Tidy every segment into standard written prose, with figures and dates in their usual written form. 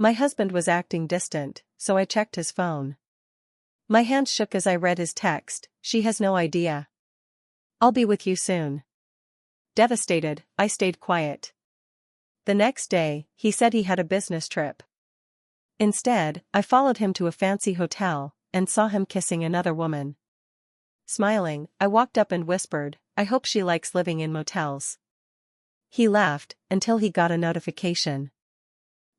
My husband was acting distant, so I checked his phone. My hand shook as I read his text, "She has no idea. I'll be with you soon." Devastated, I stayed quiet. The next day, he said he had a business trip. Instead, I followed him to a fancy hotel, and saw him kissing another woman. Smiling, I walked up and whispered, "I hope she likes living in motels." He laughed, until he got a notification.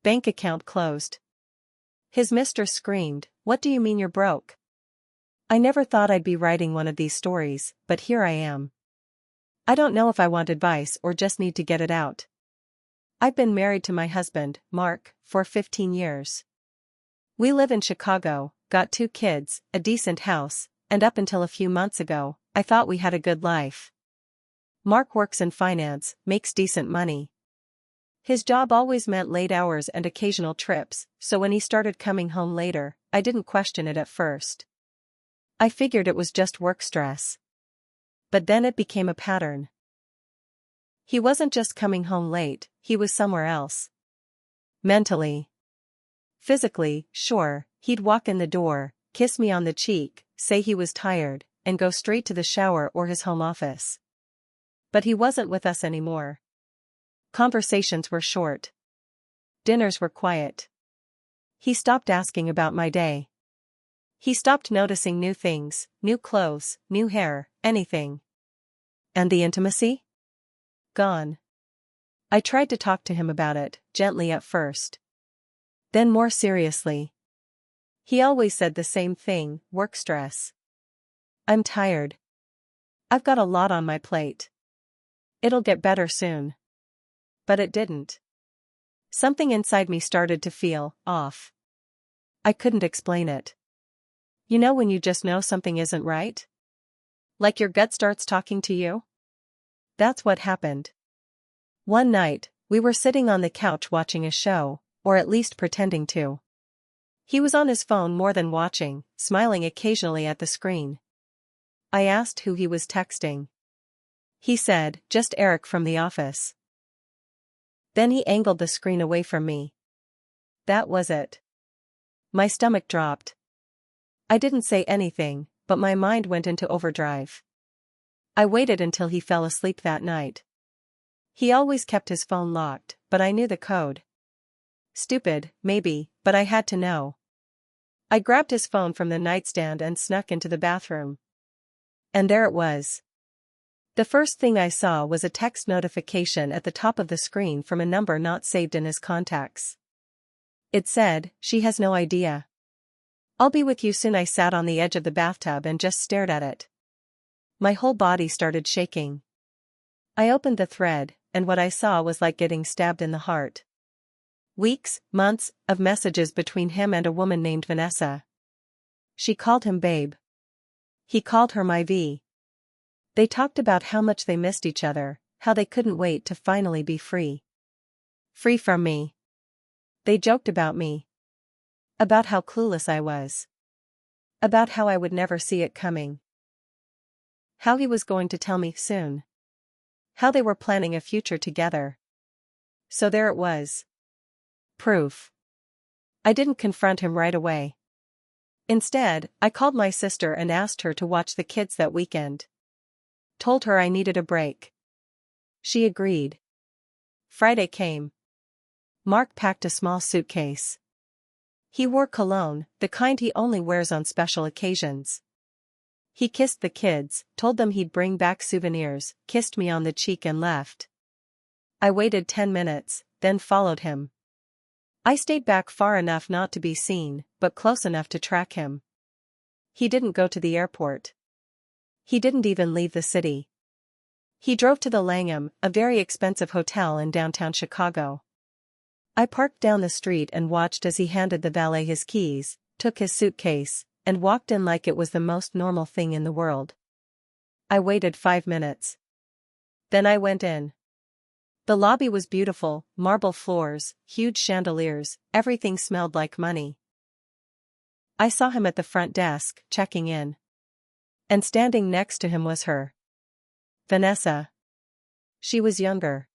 Bank account closed. His mistress screamed, "What do you mean you're broke?" I never thought I'd be writing one of these stories, but here I am. I don't know if I want advice or just need to get it out. I've been married to my husband, Mark, for 15 years. We live in Chicago, got 2 kids, a decent house, and up until a few months ago, I thought we had a good life. Mark works in finance, makes decent money. His job always meant late hours and occasional trips, so when he started coming home later, I didn't question it at first. I figured it was just work stress. But then it became a pattern. He wasn't just coming home late, he was somewhere else. Mentally. Physically, sure, he'd walk in the door, kiss me on the cheek, say he was tired, and go straight to the shower or his home office. But he wasn't with us anymore. Conversations were short. Dinners were quiet. He stopped asking about my day. He stopped noticing new things, new clothes, new hair, anything. And the intimacy? Gone. I tried to talk to him about it, gently at first. Then more seriously. He always said the same thing, work stress. I'm tired. I've got a lot on my plate. It'll get better soon. But it didn't. Something inside me started to feel off. I couldn't explain it. You know when you just know something isn't right? Like your gut starts talking to you? That's what happened. One night, we were sitting on the couch watching a show, or at least pretending to. He was on his phone more than watching, smiling occasionally at the screen. I asked who he was texting. He said, "Just Eric from the office." Then he angled the screen away from me. That was it. My stomach dropped. I didn't say anything, but my mind went into overdrive. I waited until he fell asleep that night. He always kept his phone locked, but I knew the code. Stupid, maybe, but I had to know. I grabbed his phone from the nightstand and snuck into the bathroom. And there it was. The first thing I saw was a text notification at the top of the screen from a number not saved in his contacts. It said, "She has no idea. I'll be with you soon." I sat on the edge of the bathtub and just stared at it. My whole body started shaking. I opened the thread, and what I saw was like getting stabbed in the heart. Weeks, months, of messages between him and a woman named Vanessa. She called him babe. He called her my V. They talked about how much they missed each other, how they couldn't wait to finally be free. Free from me. They joked about me. About how clueless I was. About how I would never see it coming. How he was going to tell me soon. How they were planning a future together. So there it was. Proof. I didn't confront him right away. Instead, I called my sister and asked her to watch the kids that weekend. Told her I needed a break. She agreed. Friday came. Mark packed a small suitcase. He wore cologne, the kind he only wears on special occasions. He kissed the kids, told them he'd bring back souvenirs, kissed me on the cheek and left. I waited 10 minutes, then followed him. I stayed back far enough not to be seen, but close enough to track him. He didn't go to the airport. He didn't even leave the city. He drove to the Langham, a very expensive hotel in downtown Chicago. I parked down the street and watched as he handed the valet his keys, took his suitcase, and walked in like it was the most normal thing in the world. I waited 5 minutes. Then I went in. The lobby was beautiful, marble floors, huge chandeliers, everything smelled like money. I saw him at the front desk, checking in. And standing next to him was her. Vanessa. She was younger.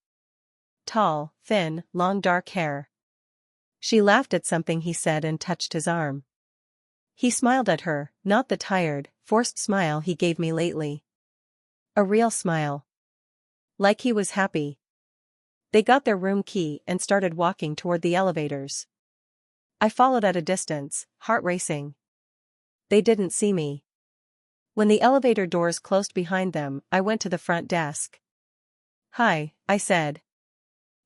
Tall, thin, long dark hair. She laughed at something he said and touched his arm. He smiled at her, not the tired, forced smile he gave me lately. A real smile. Like he was happy. They got their room key and started walking toward the elevators. I followed at a distance, heart racing. They didn't see me. When the elevator doors closed behind them, I went to the front desk. "Hi," I said.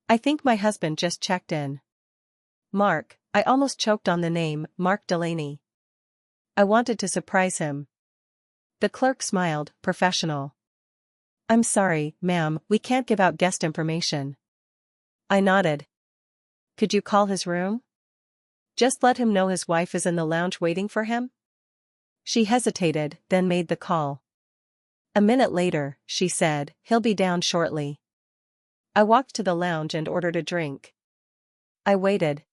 "I think my husband just checked in." "Mark," I almost choked on the name, Mark Delaney. I wanted to surprise him. The clerk smiled, professional. "I'm sorry, ma'am, we can't give out guest information." I nodded. "Could you call his room? Just let him know his wife is in the lounge waiting for him?" She hesitated, then made the call. A minute later, she said, "He'll be down shortly." I walked to the lounge and ordered a drink. I waited.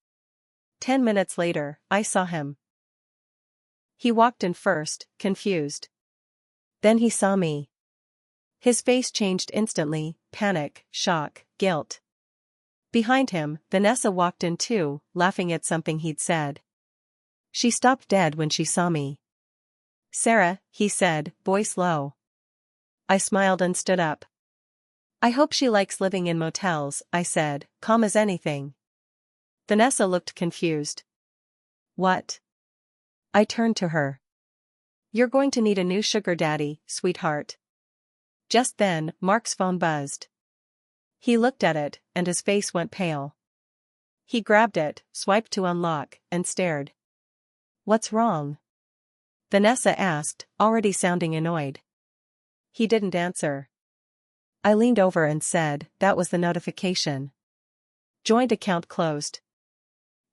10 minutes later, I saw him. He walked in first, confused. Then he saw me. His face changed instantly, panic, shock, guilt. Behind him, Vanessa walked in too, laughing at something he'd said. She stopped dead when she saw me. "Sarah," he said, voice low. I smiled and stood up. "I hope she likes living in motels," I said, calm as anything. Vanessa looked confused. "What?" I turned to her. "You're going to need a new sugar daddy, sweetheart." Just then, Mark's phone buzzed. He looked at it, and his face went pale. He grabbed it, swiped to unlock, and stared. "What's wrong?" Vanessa asked, already sounding annoyed. He didn't answer. I leaned over and said, "That was the notification. Joint account closed.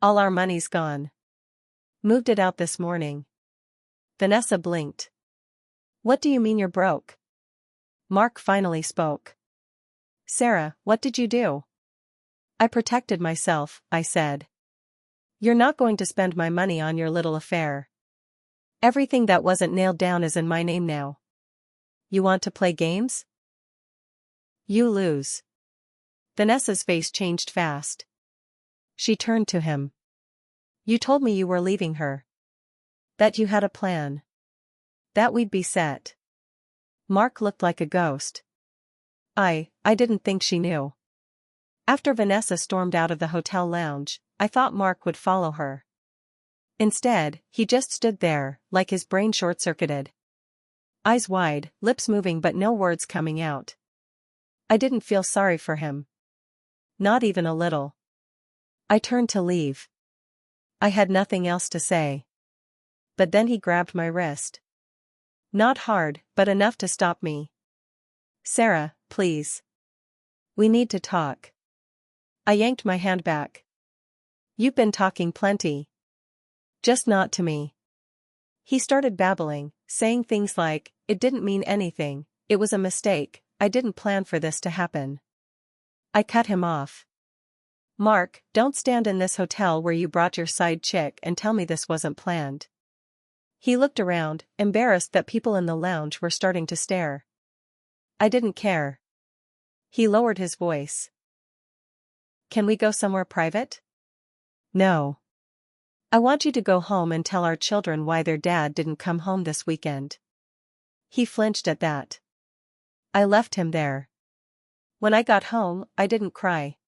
All our money's gone. Moved it out this morning." Vanessa blinked. "What do you mean you're broke?" Mark finally spoke. "Sarah, what did you do?" "I protected myself," I said. "You're not going to spend my money on your little affair. Everything that wasn't nailed down is in my name now. You want to play games? You lose." Vanessa's face changed fast. She turned to him. "You told me you were leaving her. That you had a plan. That we'd be set." Mark looked like a ghost. I didn't think she knew. After Vanessa stormed out of the hotel lounge, I thought Mark would follow her. Instead, he just stood there, like his brain short-circuited. Eyes wide, lips moving but no words coming out. I didn't feel sorry for him. Not even a little. I turned to leave. I had nothing else to say. But then he grabbed my wrist. Not hard, but enough to stop me. "Sarah, please. We need to talk." I yanked my hand back. "You've been talking plenty. Just not to me." He started babbling, saying things like, "It didn't mean anything, it was a mistake, I didn't plan for this to happen." I cut him off. "Mark, don't stand in this hotel where you brought your side chick and tell me this wasn't planned." He looked around, embarrassed that people in the lounge were starting to stare. I didn't care. He lowered his voice. "Can we go somewhere private?" "No. I want you to go home and tell our children why their dad didn't come home this weekend." He flinched at that. I left him there. When I got home, I didn't cry.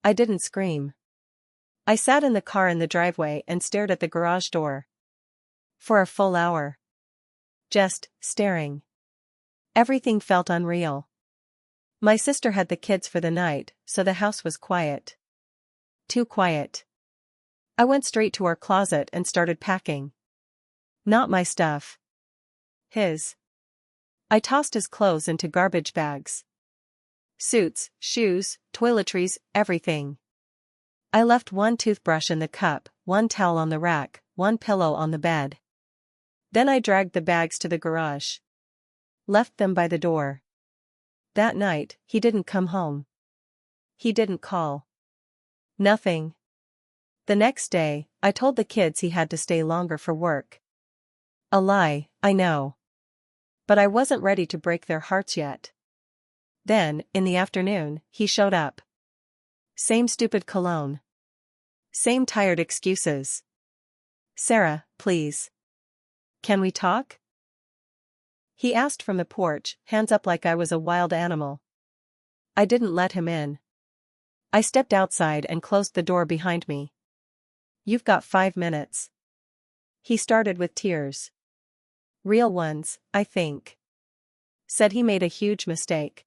I didn't scream. I sat in the car in the driveway and stared at the garage door. For a full hour. Just staring. Everything felt unreal. My sister had the kids for the night, so the house was quiet. Too quiet. I went straight to our closet and started packing. Not my stuff. His. I tossed his clothes into garbage bags. Suits, shoes, toiletries, everything. I left one toothbrush in the cup, one towel on the rack, one pillow on the bed. Then I dragged the bags to the garage. Left them by the door. That night, he didn't come home. He didn't call. Nothing. The next day, I told the kids he had to stay longer for work. A lie, I know. But I wasn't ready to break their hearts yet. Then, in the afternoon, he showed up. Same stupid cologne. Same tired excuses. Sarah, please. Can we talk? He asked from the porch, hands up like I was a wild animal. I didn't let him in. I stepped outside and closed the door behind me. You've got 5 minutes. He started with tears. Real ones, I think. Said he made a huge mistake.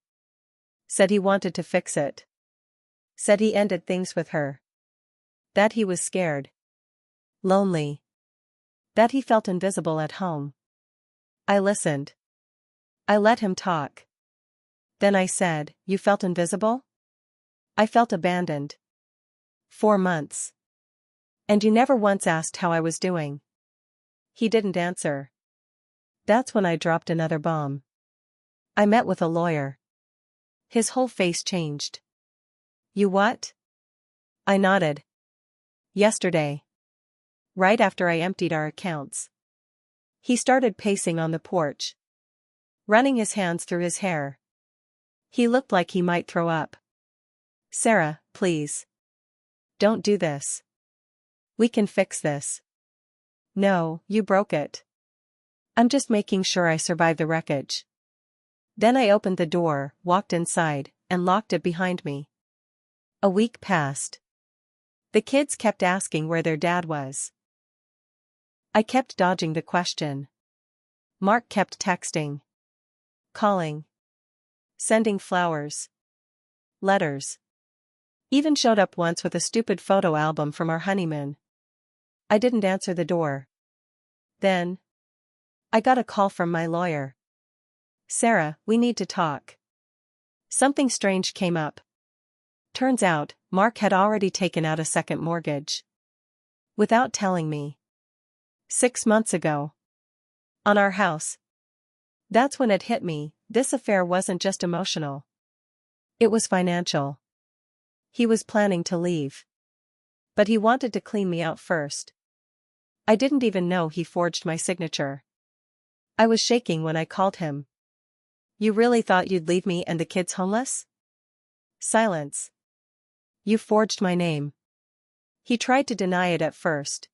Said he wanted to fix it. Said he ended things with her. That he was scared. Lonely. That he felt invisible at home. I listened. I let him talk. Then I said, you felt invisible? I felt abandoned. 4 months. And you never once asked how I was doing. He didn't answer. That's when I dropped another bomb. I met with a lawyer. His whole face changed. You what? I nodded. Yesterday. Right after I emptied our accounts. He started pacing on the porch. Running his hands through his hair. He looked like he might throw up. Sarah, please. Don't do this. We can fix this. No, you broke it. I'm just making sure I survive the wreckage. Then I opened the door, walked inside, and locked it behind me. A week passed. The kids kept asking where their dad was. I kept dodging the question. Mark kept texting. Calling. Sending flowers. Letters. Even showed up once with a stupid photo album from our honeymoon. I didn't answer the door. Then I got a call from my lawyer. Sarah, we need to talk. Something strange came up. Turns out, Mark had already taken out a second mortgage. Without telling me. 6 months ago. On our house. That's when it hit me, this affair wasn't just emotional. It was financial. He was planning to leave. But he wanted to clean me out first. I didn't even know he forged my signature. I was shaking when I called him. You really thought you'd leave me and the kids homeless? Silence. You forged my name. He tried to deny it at first.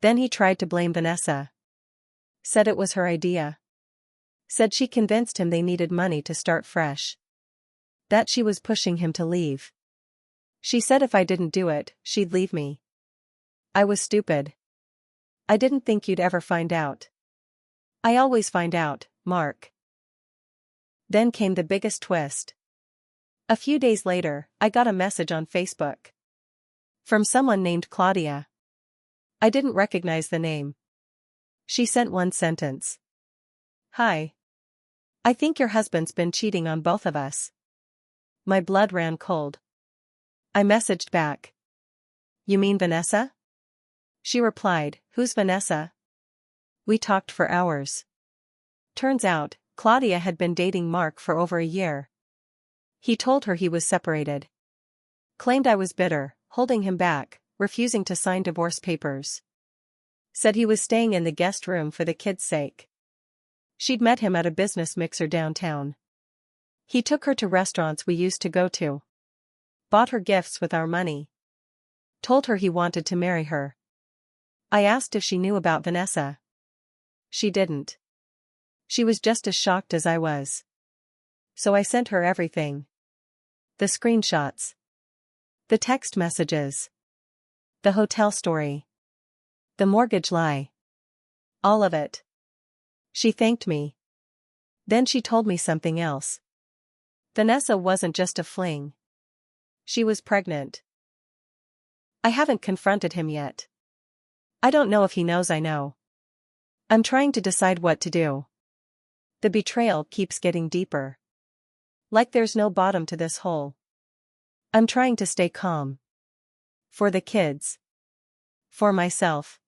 Then he tried to blame Vanessa. Said it was her idea. Said she convinced him they needed money to start fresh. That she was pushing him to leave. She said if I didn't do it, she'd leave me. I was stupid. I didn't think you'd ever find out. I always find out, Mark. Then came the biggest twist. A few days later, I got a message on Facebook. From someone named Claudia. I didn't recognize the name. She sent one sentence. Hi. I think your husband's been cheating on both of us. My blood ran cold. I messaged back. You mean Vanessa? She replied, who's Vanessa? We talked for hours. Turns out, Claudia had been dating Mark for over a year. He told her he was separated. Claimed I was bitter, holding him back, refusing to sign divorce papers. Said he was staying in the guest room for the kids' sake. She'd met him at a business mixer downtown. He took her to restaurants we used to go to. Bought her gifts with our money. Told her he wanted to marry her. I asked if she knew about Vanessa. She didn't. She was just as shocked as I was. So I sent her everything. The screenshots. The text messages. The hotel story. The mortgage lie. All of it. She thanked me. Then she told me something else. Vanessa wasn't just a fling. She was pregnant. I haven't confronted him yet. I don't know if he knows I know. I'm trying to decide what to do. The betrayal keeps getting deeper. Like there's no bottom to this hole. I'm trying to stay calm. For the kids. For myself.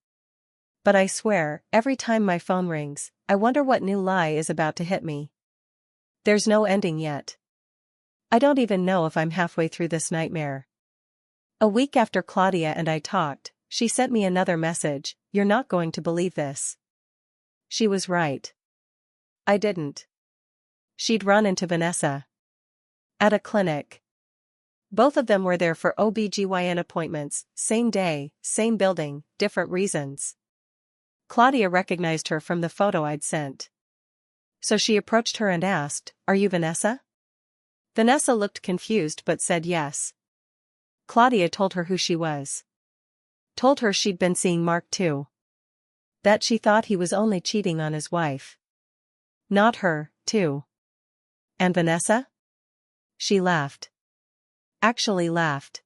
But I swear, every time my phone rings, I wonder what new lie is about to hit me. There's no ending yet. I don't even know if I'm halfway through this nightmare. A week after Claudia and I talked, she sent me another message, you're not going to believe this. She was right. I didn't. She'd run into Vanessa. At a clinic. Both of them were there for OB/GYN appointments, same day, same building, different reasons. Claudia recognized her from the photo I'd sent. So she approached her and asked, "Are you Vanessa?" Vanessa looked confused but said yes. Claudia told her who she was. Told her she'd been seeing Mark too. That she thought he was only cheating on his wife. Not her, too. And Vanessa? She laughed. Actually laughed.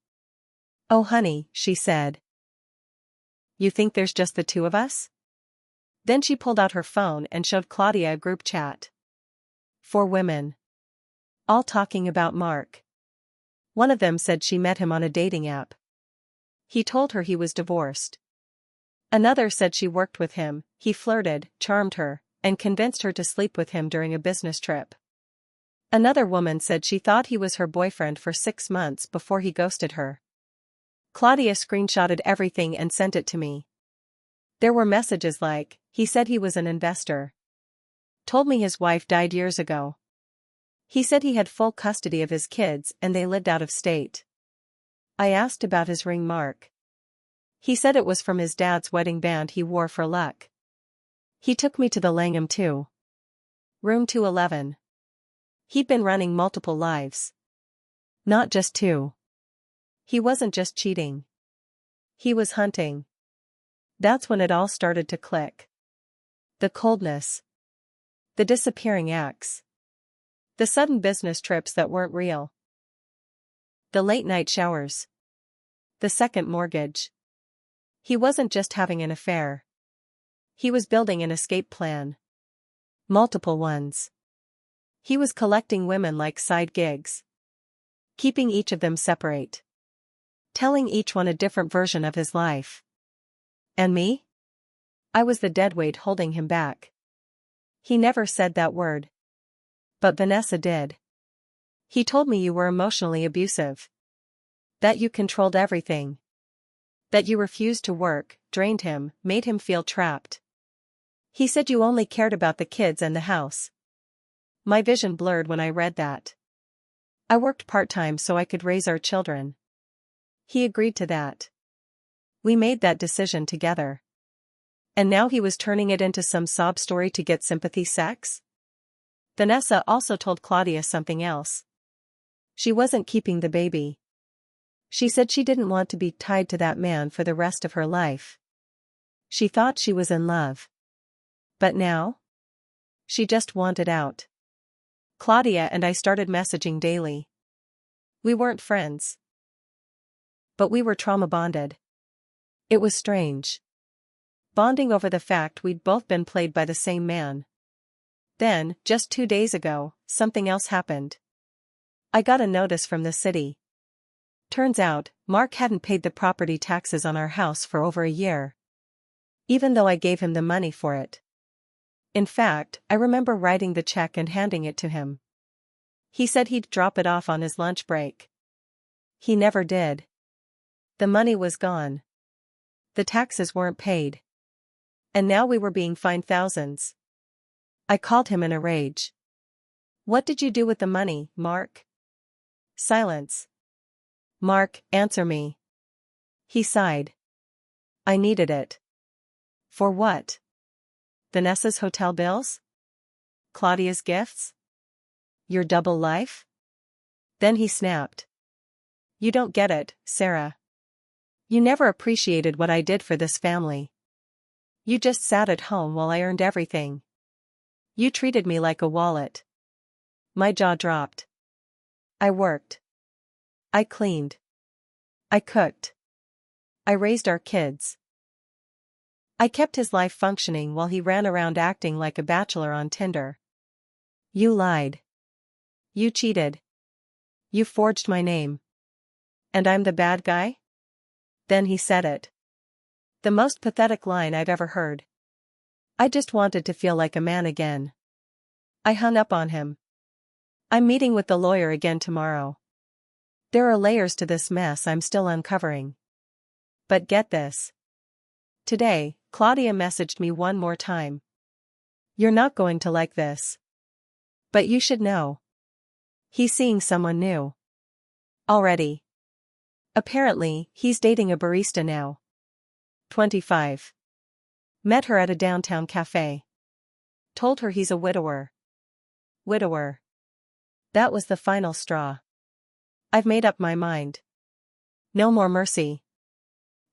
"Oh honey," she said. "You think there's just the two of us?" Then she pulled out her phone and showed Claudia a group chat. 4 women. All talking about Mark. One of them said she met him on a dating app. He told her he was divorced. Another said she worked with him, he flirted, charmed her, and convinced her to sleep with him during a business trip. Another woman said she thought he was her boyfriend for 6 months before he ghosted her. Claudia screenshotted everything and sent it to me. There were messages like, "He said he was an investor. Told me his wife died years ago. He said he had full custody of his kids and they lived out of state. I asked about his ring Mark. He said it was from his dad's wedding band he wore for luck. He took me to the Langham too. Room 211. He'd been running multiple lives. Not just 2. He wasn't just cheating. He was hunting." That's when it all started to click. The coldness. The disappearing acts. The sudden business trips that weren't real. The late-night showers. The second mortgage. He wasn't just having an affair. He was building an escape plan. Multiple ones. He was collecting women like side gigs. Keeping each of them separate. Telling each one a different version of his life. And me? I was the deadweight holding him back. He never said that word. But Vanessa did. He told me you were emotionally abusive. That you controlled everything. That you refused to work, drained him, made him feel trapped. He said you only cared about the kids and the house. My vision blurred when I read that. I worked part-time so I could raise our children. He agreed to that. We made that decision together. And now he was turning it into some sob story to get sympathy sex? Vanessa also told Claudia something else. She wasn't keeping the baby. She said she didn't want to be tied to that man for the rest of her life. She thought she was in love. But now? She just wanted out. Claudia and I started messaging daily. We weren't friends. But we were trauma bonded. It was strange. Bonding over the fact we'd both been played by the same man. Then, just 2 days ago, something else happened. I got a notice from the city. Turns out, Mark hadn't paid the property taxes on our house for over a year. Even though I gave him the money for it. In fact, I remember writing the check and handing it to him. He said he'd drop it off on his lunch break. He never did. The money was gone. The taxes weren't paid. And now we were being fined thousands. I called him in a rage. "What did you do with the money, Mark?" Silence. "Mark, answer me." He sighed. "I needed it." "For what? Vanessa's hotel bills? Claudia's gifts? Your double life?" Then he snapped. "You don't get it, Sarah. You never appreciated what I did for this family. You just sat at home while I earned everything. You treated me like a wallet." My jaw dropped. I worked. I cleaned. I cooked. I raised our kids. I kept his life functioning while he ran around acting like a bachelor on Tinder. You lied. You cheated. You forged my name. And I'm the bad guy? Then he said it. The most pathetic line I've ever heard. I just wanted to feel like a man again. I hung up on him. I'm meeting with the lawyer again tomorrow. There are layers to this mess I'm still uncovering. But get this. Today, Claudia messaged me one more time. "You're not going to like this. But you should know. He's seeing someone new. Already. Apparently, he's dating a barista now. 25. Met her at a downtown cafe. Told her he's a widower. Widower. That was the final straw. I've made up my mind. No more mercy.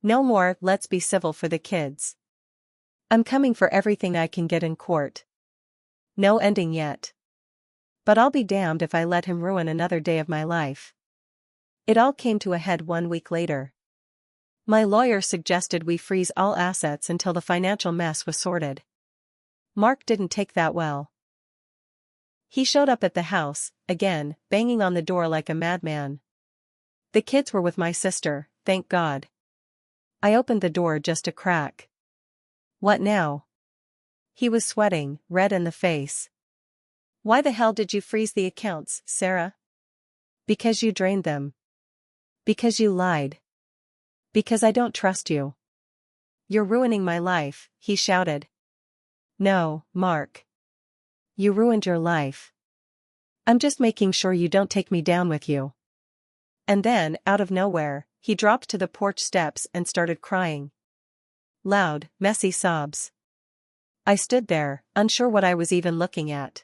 No more, let's be civil for the kids. I'm coming for everything I can get in court. No ending yet. But I'll be damned if I let him ruin another day of my life. It all came to a head 1 week later. My lawyer suggested we freeze all assets until the financial mess was sorted. Mark didn't take that well. He showed up at the house, again, banging on the door like a madman. The kids were with my sister, thank God. I opened the door just a crack. What now? He was sweating, red in the face. Why the hell did you freeze the accounts, Sarah? Because you drained them. Because you lied. Because I don't trust you. You're ruining my life, he shouted. No, Mark. You ruined your life. I'm just making sure you don't take me down with you. And then, out of nowhere, he dropped to the porch steps and started crying. Loud, messy sobs. I stood there, unsure what I was even looking at.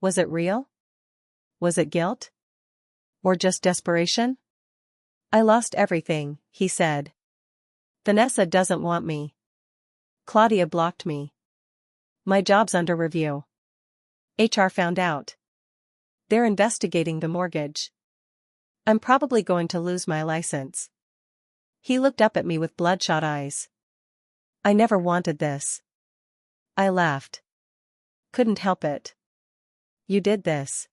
Was it real? Was it guilt? Or just desperation? I lost everything, he said. Vanessa doesn't want me. Claudia blocked me. My job's under review. HR found out. They're investigating the mortgage. I'm probably going to lose my license. He looked up at me with bloodshot eyes. I never wanted this. I laughed. Couldn't help it. You did this.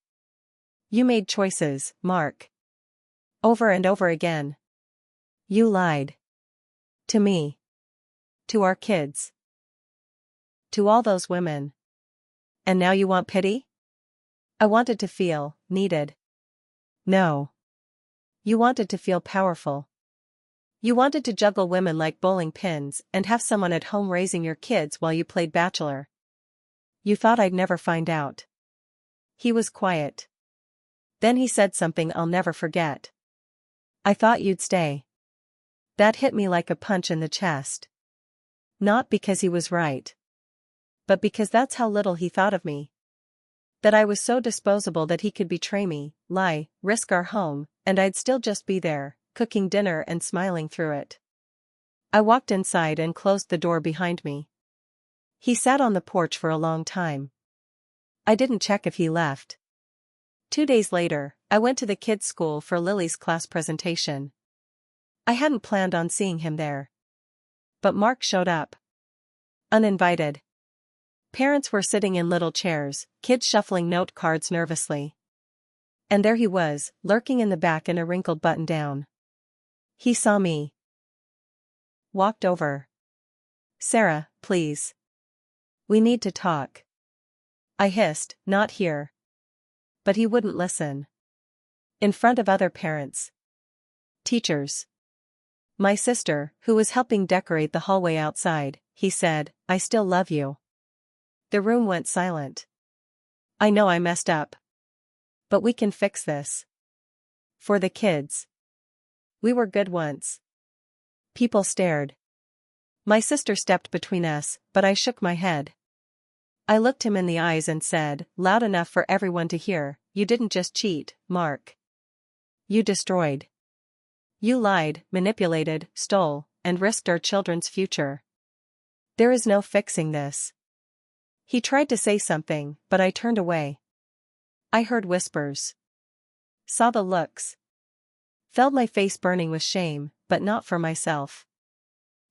You made choices, Mark. Over and over again. You lied. To me. To our kids. To all those women. And now you want pity? I wanted to feel needed. No. You wanted to feel powerful. You wanted to juggle women like bowling pins and have someone at home raising your kids while you played bachelor. You thought I'd never find out. He was quiet. Then he said something I'll never forget. I thought you'd stay. That hit me like a punch in the chest. Not because he was right. But because that's how little he thought of me. That I was so disposable that he could betray me, lie, risk our home, and I'd still just be there, cooking dinner and smiling through it. I walked inside and closed the door behind me. He sat on the porch for a long time. I didn't check if he left. 2 days later, I went to the kids' school for Lily's class presentation. I hadn't planned on seeing him there. But Mark showed up. Uninvited. Parents were sitting in little chairs, kids shuffling note cards nervously. And there he was, lurking in the back in a wrinkled button-down. He saw me. Walked over. Sarah, please. We need to talk. I hissed, not here. But he wouldn't listen. In front of other parents. Teachers. My sister, who was helping decorate the hallway outside, he said, I still love you. The room went silent. I know I messed up. But we can fix this. For the kids. We were good once. People stared. My sister stepped between us, but I shook my head. I looked him in the eyes and said, loud enough for everyone to hear, you didn't just cheat, Mark. You destroyed. You lied, manipulated, stole, and risked our children's future. There is no fixing this. He tried to say something, but I turned away. I heard whispers. Saw the looks. Felt my face burning with shame, but not for myself.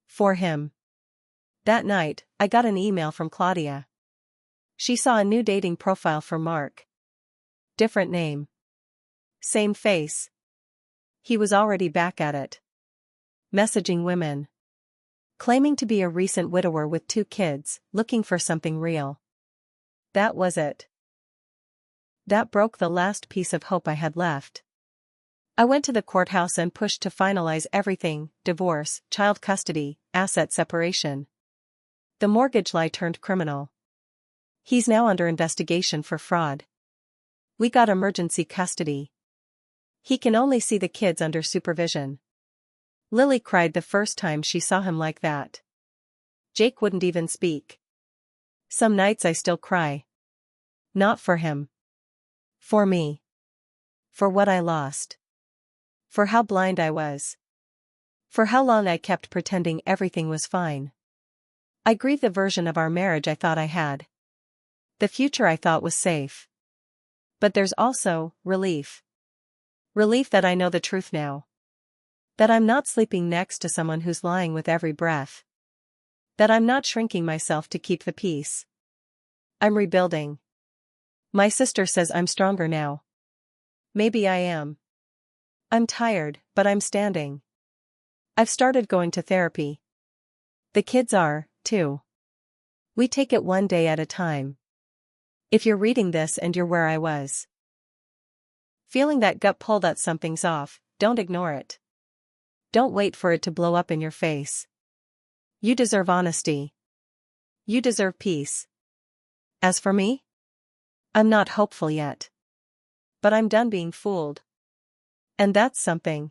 For him. That night, I got an email from Claudia. She saw a new dating profile for Mark. Different name. Same face. He was already back at it. Messaging women. Claiming to be a recent widower with 2 kids, looking for something real. That was it. That broke the last piece of hope I had left. I went to the courthouse and pushed to finalize everything, divorce, child custody, asset separation. The mortgage lie turned criminal. He's now under investigation for fraud. We got emergency custody. He can only see the kids under supervision. Lily cried the first time she saw him like that. Jake wouldn't even speak. Some nights I still cry. Not for him. For me. For what I lost. For how blind I was. For how long I kept pretending everything was fine. I grieve the version of our marriage I thought I had. The future I thought was safe. But there's also relief. Relief that I know the truth now. That I'm not sleeping next to someone who's lying with every breath. That I'm not shrinking myself to keep the peace. I'm rebuilding. My sister says I'm stronger now. Maybe I am. I'm tired, but I'm standing. I've started going to therapy. The kids are, too. We take it one day at a time. If you're reading this and you're where I was, feeling that gut pull that something's off, don't ignore it. Don't wait for it to blow up in your face. You deserve honesty. You deserve peace. As for me? I'm not hopeful yet. But I'm done being fooled. And that's something.